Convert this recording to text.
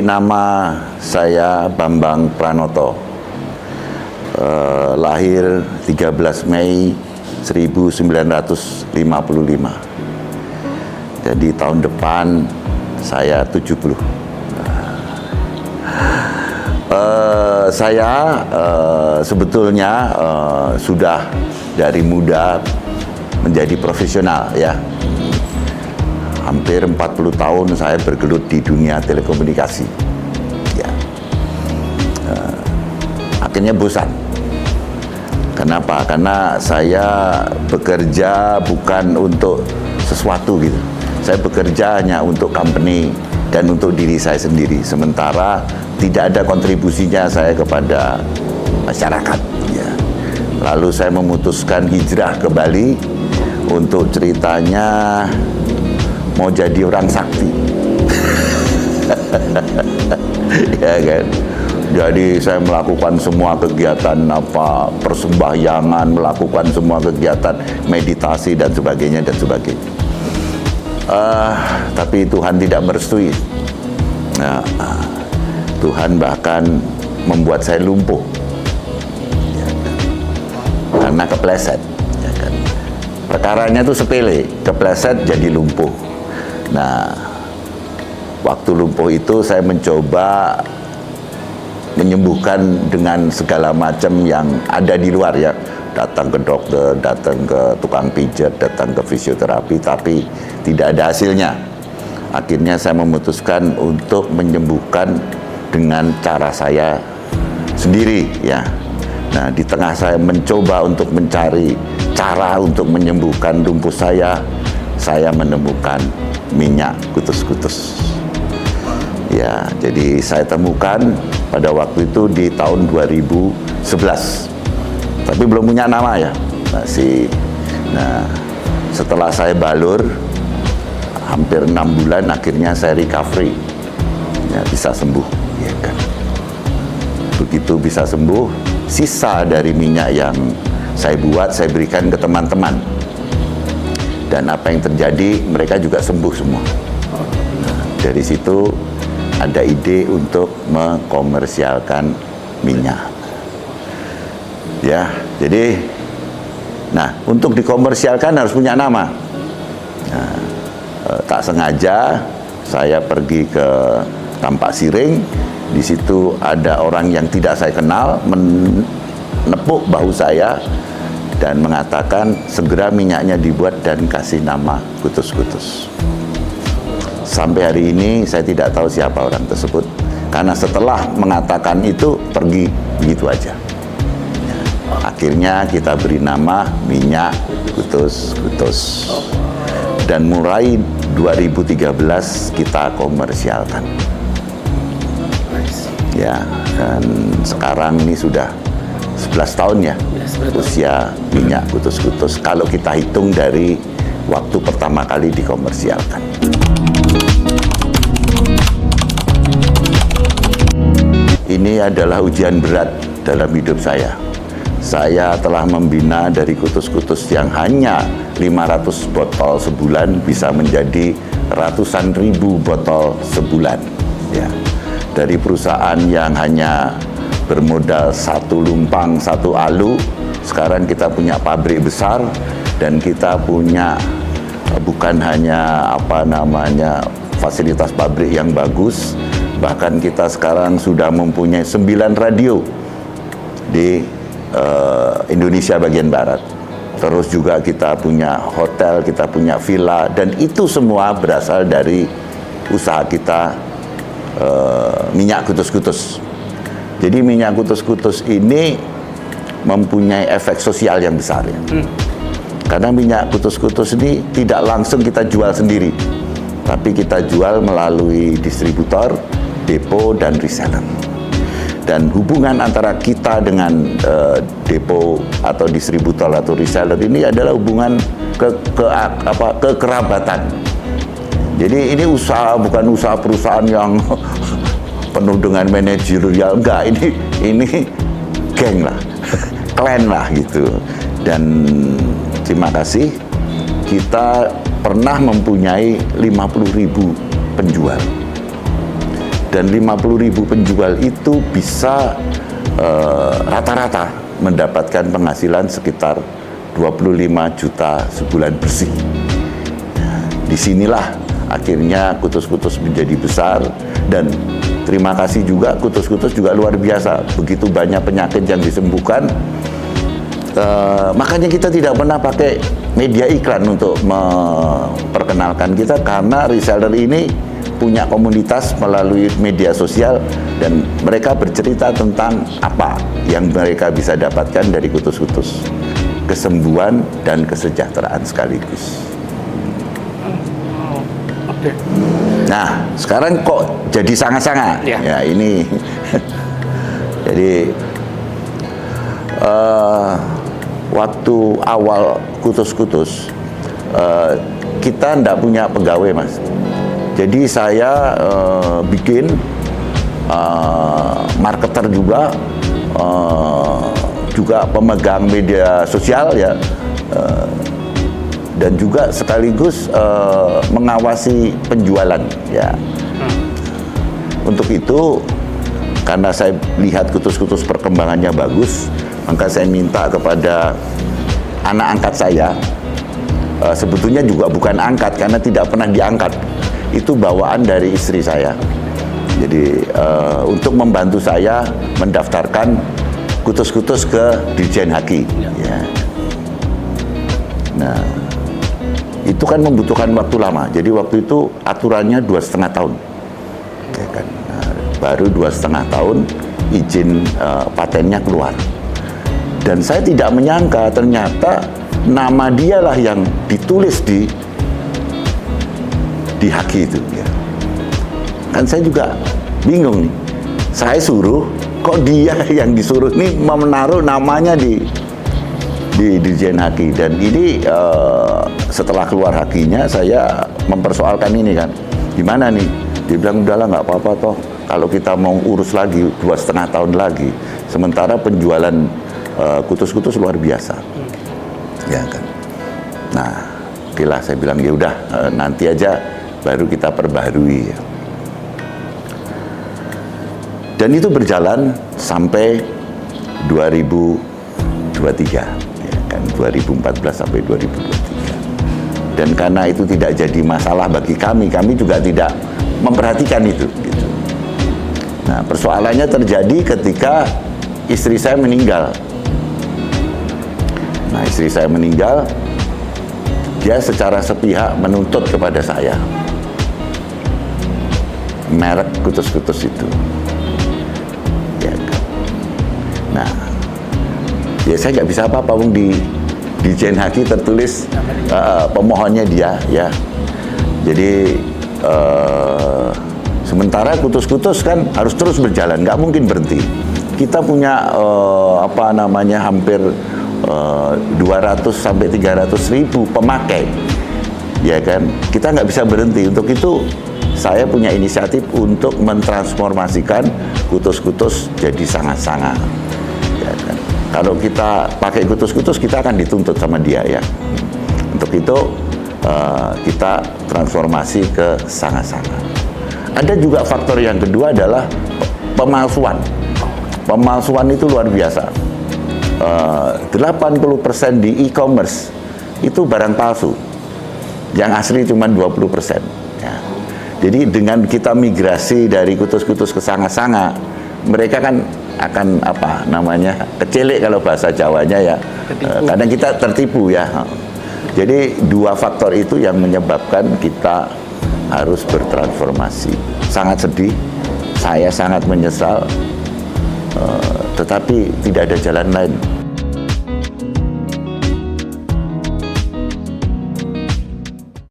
Nama saya Bambang Pranoto, lahir 13 Mei 1955. Jadi tahun depan saya 70. Saya sebetulnya sudah dari muda menjadi profesional ya. Hampir 40 tahun saya bergelut di dunia telekomunikasi. Ya. Akhirnya bosan. Kenapa? Karena saya bekerja bukan untuk sesuatu gitu. Saya bekerja hanya untuk company dan untuk diri saya sendiri. Sementara tidak ada kontribusinya saya kepada masyarakat. Ya. Lalu saya memutuskan hijrah ke Bali untuk ceritanya mau jadi orang sakti. Ya kan. Jadi saya melakukan semua kegiatan persembahyangan, melakukan semua kegiatan meditasi dan sebagainya dan sebagainya. Tapi Tuhan tidak merestui. Tuhan bahkan membuat saya lumpuh. Ya kan. Karena kepleset. Ya kan. Perkaranya itu sepele, kepleset jadi lumpuh. Nah, waktu lumpuh itu saya mencoba menyembuhkan dengan segala macam yang ada di luar ya. Datang ke dokter, datang ke tukang pijat, datang ke fisioterapi, tapi tidak ada hasilnya. Akhirnya saya memutuskan untuk menyembuhkan dengan cara saya sendiri ya. Nah, di tengah saya mencoba untuk mencari cara untuk menyembuhkan lumpuh saya menemukan minyak kutus-kutus. Ya, jadi saya temukan pada waktu itu di tahun 2011. Tapi belum punya nama ya, masih. Nah, setelah saya balur hampir 6 bulan, akhirnya saya recovery. Ya, bisa sembuh, ya kan. Begitu bisa sembuh, sisa dari minyak yang saya buat, saya berikan ke teman-teman. Dan apa yang terjadi, mereka juga sembuh semua. Nah, dari situ ada ide untuk mengkomersialkan minyak. Ya, jadi, nah untuk dikomersialkan harus punya nama. Nah, tak sengaja saya pergi ke Tampak Siring. Di situ ada orang yang tidak saya kenal menepuk bahu saya dan mengatakan segera minyaknya dibuat dan kasih nama kutus-kutus. Sampai hari ini saya tidak tahu siapa orang tersebut, karena setelah mengatakan itu pergi begitu aja. Akhirnya kita beri nama minyak kutus-kutus. Dan mulai 2013 kita komersialkan. Ya, dan sekarang ini sudah 11 tahun ya usia minyak kutus-kutus kalau kita hitung dari waktu pertama kali dikomersialkan. Ini adalah ujian berat dalam hidup saya. Saya telah membina dari kutus-kutus yang hanya 500 botol sebulan bisa menjadi ratusan ribu botol sebulan. Ya. Dari perusahaan yang hanya bermodal satu lumpang, satu alu, sekarang kita punya pabrik besar dan kita punya bukan hanya fasilitas pabrik yang bagus, bahkan kita sekarang sudah mempunyai 9 radio di Indonesia bagian barat. Terus juga kita punya hotel, kita punya villa, dan itu semua berasal dari usaha kita minyak kutus-kutus. Jadi minyak kutus-kutus ini mempunyai efek sosial yang besar ya. Karena minyak kutus-kutus ini tidak langsung kita jual sendiri, tapi kita jual melalui distributor, depo, dan reseller. Dan hubungan antara kita dengan depo atau distributor atau reseller ini adalah hubungan kekerabatan. Jadi ini usaha, bukan usaha perusahaan yang penuh dengan manajerial, enggak, ini geng lah, klan lah gitu. Dan terima kasih, kita pernah mempunyai 50.000 penjual. dan 50.000 penjual itu bisa rata-rata mendapatkan penghasilan sekitar 25 juta sebulan bersih. Disinilah akhirnya Kutus-Kutus menjadi besar, dan terima kasih juga Kutus-Kutus juga luar biasa. Begitu banyak penyakit yang disembuhkan, makanya kita tidak pernah pakai media iklan untuk memperkenalkan kita, karena reseller ini punya komunitas melalui media sosial dan mereka bercerita tentang apa yang mereka bisa dapatkan dari Kutus-Kutus. Kesembuhan dan kesejahteraan sekaligus. Oke. Nah, sekarang kok jadi sangat-sangat? Ya. Ya, ini. Jadi waktu awal Kutus-Kutus kita ndak punya pegawai, Mas. Jadi saya bikin marketer juga, juga pemegang media sosial ya, dan juga sekaligus mengawasi penjualan ya. Untuk itu, karena saya lihat Kutus-Kutus perkembangannya bagus, maka saya minta kepada anak angkat saya, sebetulnya juga bukan angkat karena tidak pernah diangkat, itu bawaan dari istri saya. Jadi untuk membantu saya mendaftarkan Kutus-Kutus ke Dirjen Haki. Ya. Nah, itu kan membutuhkan waktu lama. Jadi waktu itu aturannya 2,5 tahun. Ya kan? Nah, baru 2,5 tahun izin patennya keluar. Dan saya tidak menyangka ternyata nama dialah yang ditulis di Haki itu. Ya. Kan saya juga bingung nih. Saya suruh, kok dia yang disuruh nih menaruh namanya di Dirjen Haki. Dan ini setelah keluar hakinya saya mempersoalkan ini kan, gimana nih? Dia bilang udahlah nggak apa-apa toh, kalau kita mau urus lagi 2,5 tahun lagi, sementara penjualan Kutus-Kutus luar biasa, ya kan. Nah, oke lah, saya bilang ya udah, nanti aja baru kita perbaharui. Ya. Dan itu berjalan sampai 2023. 2014 sampai 2023. Dan karena itu tidak jadi masalah bagi kami juga tidak memperhatikan itu. Gitu. Nah, persoalannya terjadi ketika istri saya meninggal. Nah, istri saya meninggal, dia secara sepihak menuntut kepada saya merek Kutus-Kutus itu. Ya kan? Nah, ya saya nggak bisa apa-apa, di Dirjen Haki tertulis pemohonnya dia ya. Jadi sementara Kutus-Kutus kan harus terus berjalan, nggak mungkin berhenti. Kita punya hampir 200 sampai 300 ribu pemakai, ya kan. Kita nggak bisa berhenti. Untuk itu saya punya inisiatif untuk mentransformasikan Kutus-Kutus jadi sangat-sangat. Ya kan. Kalau kita pakai Kutus-Kutus, kita akan dituntut sama dia ya. Untuk itu kita transformasi ke sangat-sangat. Ada juga faktor yang kedua adalah pemalsuan. Pemalsuan itu luar biasa. 80% di e-commerce itu barang palsu. Yang asli cuma 20%. Ya. Jadi dengan kita migrasi dari Kutus-Kutus ke Sanga-Sanga, mereka kan akan kecelik kalau bahasa Jawanya ya. Kadang kita tertipu ya. Jadi dua faktor itu yang menyebabkan kita harus bertransformasi. Sangat sedih, saya sangat menyesal, tetapi tidak ada jalan lain.